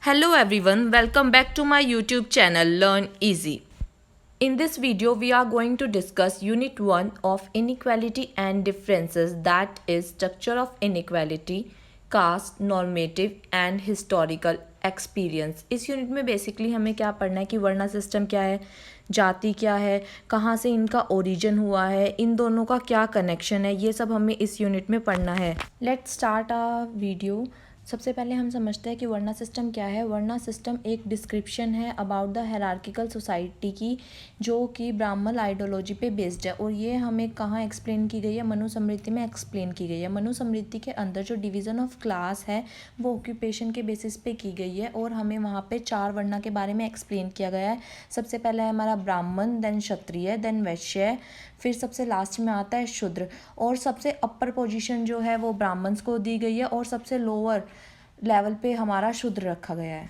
Hello everyone, welcome back to my YouTube channel Learn Easy. In this video, we are going to discuss Unit 1 of Inequality and Differences, that is Structure of Inequality, Caste, Normative and Historical Experience. इस unit में basically हमें क्या पढ़ना है कि वर्णा system क्या है, जाति क्या है, कहाँ से इनका ओरिजिन हुआ है, इन दोनों का क्या कनेक्शन है, ये सब हमें इस यूनिट में पढ़ना है. Let's start a video. सबसे पहले हम समझते हैं कि वर्णा सिस्टम क्या है. वर्णा सिस्टम एक डिस्क्रिप्शन है अबाउट द हायरार्किकल सोसाइटी की, जो कि ब्राह्मण आइडियोलॉजी पे बेस्ड है. और ये हमें कहाँ एक्सप्लेन की गई है? मनुस्मृति में एक्सप्लेन की गई है. मनुस्मृति के अंदर जो डिवीज़न ऑफ क्लास है वो ऑक्यूपेशन के बेसिस पे की गई है और हमें वहाँ पे 4 वर्णा के बारे में एक्सप्लेन किया गया है. सबसे पहला है हमारा ब्राह्मण, देन क्षत्रिय, देन वैश्य, फिर सबसे लास्ट में आता है शूद्र. और सबसे अपर पोजीशन जो है वो ब्राह्मण्स को दी गई है और सबसे लोअर लेवल पे हमारा शूद्र रखा गया है.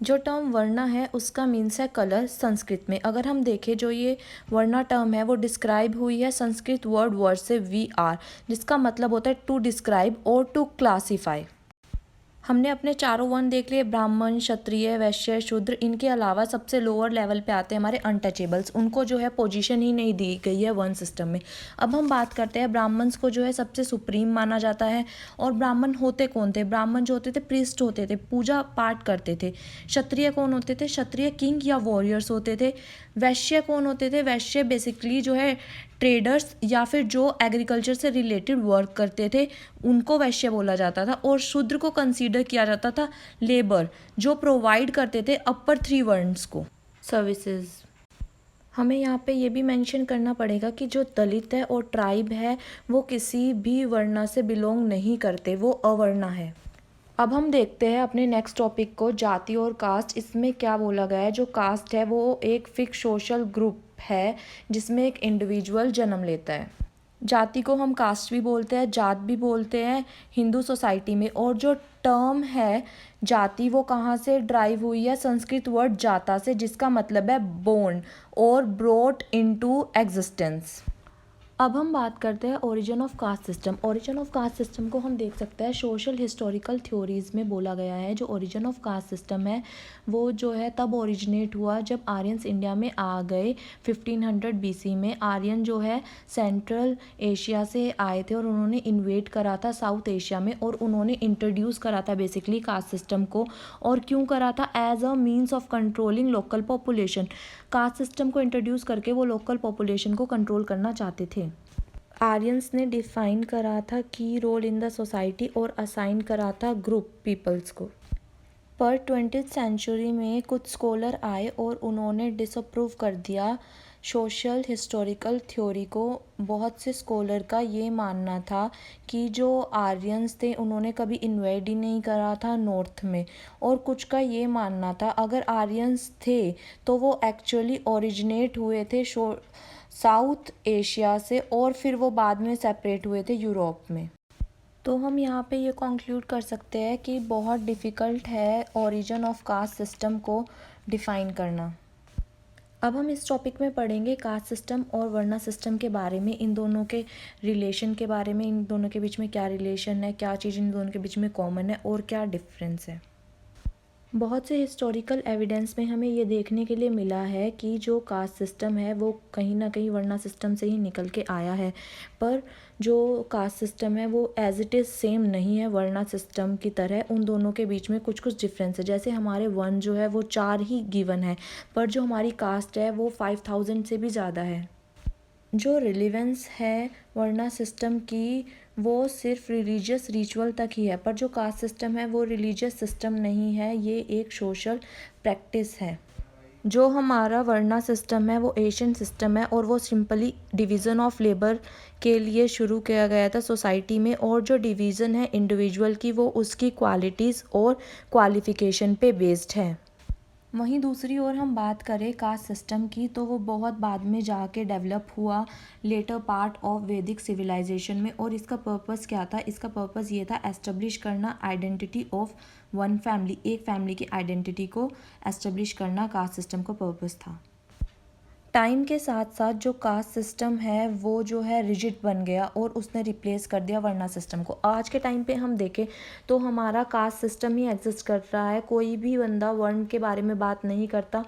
जो टर्म वर्णा है उसका मीन्स है कलर संस्कृत में. अगर हम देखें जो ये वर्णा टर्म है वो डिस्क्राइब हुई है संस्कृत वर्ड से वी आर, जिसका मतलब होता है टू डिस्क्राइब और टू क्लासीफाई. हमने अपने चारों वर्ण देख लिए, ब्राह्मण, क्षत्रिय, वैश्य, शूद्र. इनके अलावा सबसे लोअर लेवल पे आते हैं हमारे अनटचेबल्स. उनको जो है पोजीशन ही नहीं दी गई है वर्ण सिस्टम में. अब हम बात करते हैं ब्राह्मण्स को जो है सबसे सुप्रीम माना जाता है. और ब्राह्मण होते कौन थे? ब्राह्मण जो होते थे प्रीस्ट होते थे, पूजा पाठ करते थे. क्षत्रिय कौन होते थे? क्षत्रिय किंग या वॉरियर्स होते थे. वैश्य कौन होते थे? वैश्य बेसिकली जो है ट्रेडर्स या फिर जो एग्रीकल्चर से रिलेटेड वर्क करते थे उनको वैश्य बोला जाता था. और शूद्र को कंसीडर किया जाता था लेबर, जो प्रोवाइड करते थे अपर 3 वर्न्स को सर्विसेज. हमें यहाँ पे ये भी मेंशन करना पड़ेगा कि जो दलित है और ट्राइब है वो किसी भी वर्णा से बिलोंग नहीं करते, वो अवर्णा है. अब हम देखते हैं अपने नेक्स्ट टॉपिक को, जाति और कास्ट. इसमें क्या बोला गया है? जो कास्ट है वो एक फिक्स सोशल ग्रुप है जिसमें एक इंडिविजुअल जन्म लेता है. जाति को हम कास्ट भी बोलते हैं, जात भी बोलते हैं हिंदू सोसाइटी में. और जो टर्म है जाति वो कहाँ से ड्राइव हुई है? संस्कृत वर्ड जाता से, जिसका मतलब है बोर्न और ब्रोट इनटू एग्जिस्टेंस. अब हम बात करते हैं origin of caste system. Origin of cast system को हम देख सकते हैं सोशल हिस्टोरिकल थ्योरीज में बोला गया है. जो ओरिजिन ऑफ कास्ट सिस्टम है वो जो है तब ओरिजिनेट हुआ जब आर्यंस इंडिया में आ गए 1500 BC में. आर्यन जो है सेंट्रल एशिया से आए थे और उन्होंने इन्वेट करा था साउथ एशिया में और उन्होंने इंट्रोड्यूस करा था बेसिकली कास्ट सिस्टम को. और क्यों करा था? As a means of controlling local population. Caste system को इंट्रोड्यूस करके वो लोकल पॉपुलेशन को कंट्रोल करना चाहते थे. आर्यंस ने डिफाइन करा था की रोल इन द सोसाइटी और असाइन करा था ग्रुप पीपल्स को. पर 20th सेंचुरी में कुछ स्कॉलर आए और उन्होंने डिसअप्रूव कर दिया सोशल हिस्टोरिकल थ्योरी को. बहुत से स्कॉलर का ये मानना था कि जो आर्यंस थे उन्होंने कभी इन्वेड ही नहीं करा था नॉर्थ में. और कुछ का ये मानना था अगर आर्यंस थे तो वो एक्चुअली ओरिजिनेट हुए थे साउथ एशिया से और फिर वो बाद में सेपरेट हुए थे यूरोप में. तो हम यहाँ पे ये कंक्लूड कर सकते हैं कि बहुत डिफ़िकल्ट है ओरिजिन ऑफ कास्ट सिस्टम को डिफ़ाइन करना. अब हम इस टॉपिक में पढ़ेंगे कास्ट सिस्टम और वर्णा सिस्टम के बारे में, इन दोनों के रिलेशन के बारे में, इन दोनों के बीच में क्या रिलेशन है, क्या चीज़ इन दोनों के बीच में कॉमन है और क्या डिफरेंस है. बहुत से हिस्टोरिकल एविडेंस में हमें ये देखने के लिए मिला है कि जो कास्ट सिस्टम है वो कहीं ना कहीं वर्णा सिस्टम से ही निकल के आया है. पर जो कास्ट सिस्टम है वो एज इट इज़ सेम नहीं है वर्णा सिस्टम की तरह. उन दोनों के बीच में कुछ कुछ डिफरेंस है. जैसे हमारे वर्ण जो है वो 4 ही गिवन है, पर जो हमारी कास्ट है वो 5000 से भी ज़्यादा है. जो रिलेवेंस है वर्णा सिस्टम की वो सिर्फ रिलीजियस रिचुअल तक ही है, पर जो कास्ट सिस्टम है वो रिलीजियस सिस्टम नहीं है, ये एक सोशल प्रैक्टिस है. जो हमारा वर्णा सिस्टम है वो एशियन सिस्टम है और वो सिंपली डिवीज़न ऑफ लेबर के लिए शुरू किया गया था सोसाइटी में. और जो डिवीज़न है इंडिविजुअल की वो उसकी क्वालिटीज़ और क्वालिफ़िकेशन पे बेस्ड है. वहीं दूसरी ओर हम बात करें कास्ट सिस्टम की तो वो बहुत बाद में जाके डेवलप हुआ लेटर पार्ट ऑफ वैदिक सिविलाइजेशन में. और इसका पर्पस क्या था? इसका पर्पस ये था एस्टेब्लिश करना आइडेंटिटी ऑफ वन फैमिली. एक फैमिली की आइडेंटिटी को एस्टेब्लिश करना कास्ट सिस्टम का पर्पस था. टाइम के साथ साथ जो कास्ट सिस्टम है वो जो है रिजिड बन गया और उसने रिप्लेस कर दिया वर्ना सिस्टम को। आज के टाइम पे हम देखें तो हमारा कास्ट सिस्टम ही एग्जिस्ट कर रहा है, कोई भी बंदा वर्ण के बारे में बात नहीं करता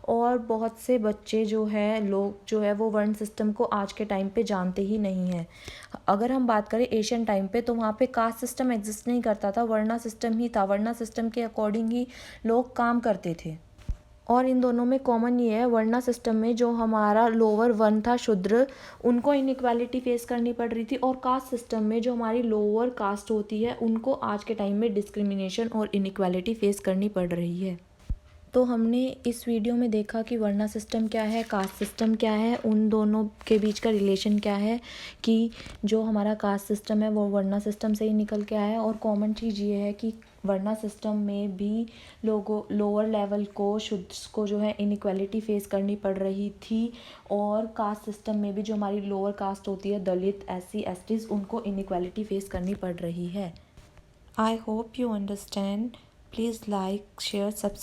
और बहुत से बच्चे जो है लोग जो है वो वर्ण सिस्टम को आज के टाइम पे जानते ही नहीं हैं। अगर हम बात करें एशियन टाइम पे तो वहाँ पे कास्ट सिस्टम एग्जिस्ट नहीं करता था, वर्ना सिस्टम ही था। वर्ना सिस्टम के अकॉर्डिंग ही लोग काम करते थे और इन दोनों में कॉमन ये है, वर्ना सिस्टम में जो हमारा लोअर वन था शूद्र, उनको इनइक्वालिटी फेस करनी पड़ रही थी और कास्ट सिस्टम में जो हमारी लोअर कास्ट होती है उनको आज के टाइम में डिस्क्रिमिनेशन और इनइक्वालिटी फेस करनी पड़ रही है। तो हमने इस वीडियो में देखा कि वर्ना सिस्टम क्या है, कास्ट सिस्टम क्या है, उन दोनों के बीच का रिलेशन क्या है, कि जो हमारा कास्ट सिस्टम है वो वर्ना सिस्टम से ही निकल के आया है। और कॉमन चीज़ ये है कि वर्ना सिस्टम में भी लोगों लोअर लेवल को शुद्ध को जो है इनइक्वालिटी फेस करनी पड़ रही थी और कास्ट सिस्टम में भी जो हमारी लोअर कास्ट होती है, दलित, SC STs, उनको इनइक्वालिटी फेस करनी पड़ रही है। I hope you understand. Please like, share, subscribe.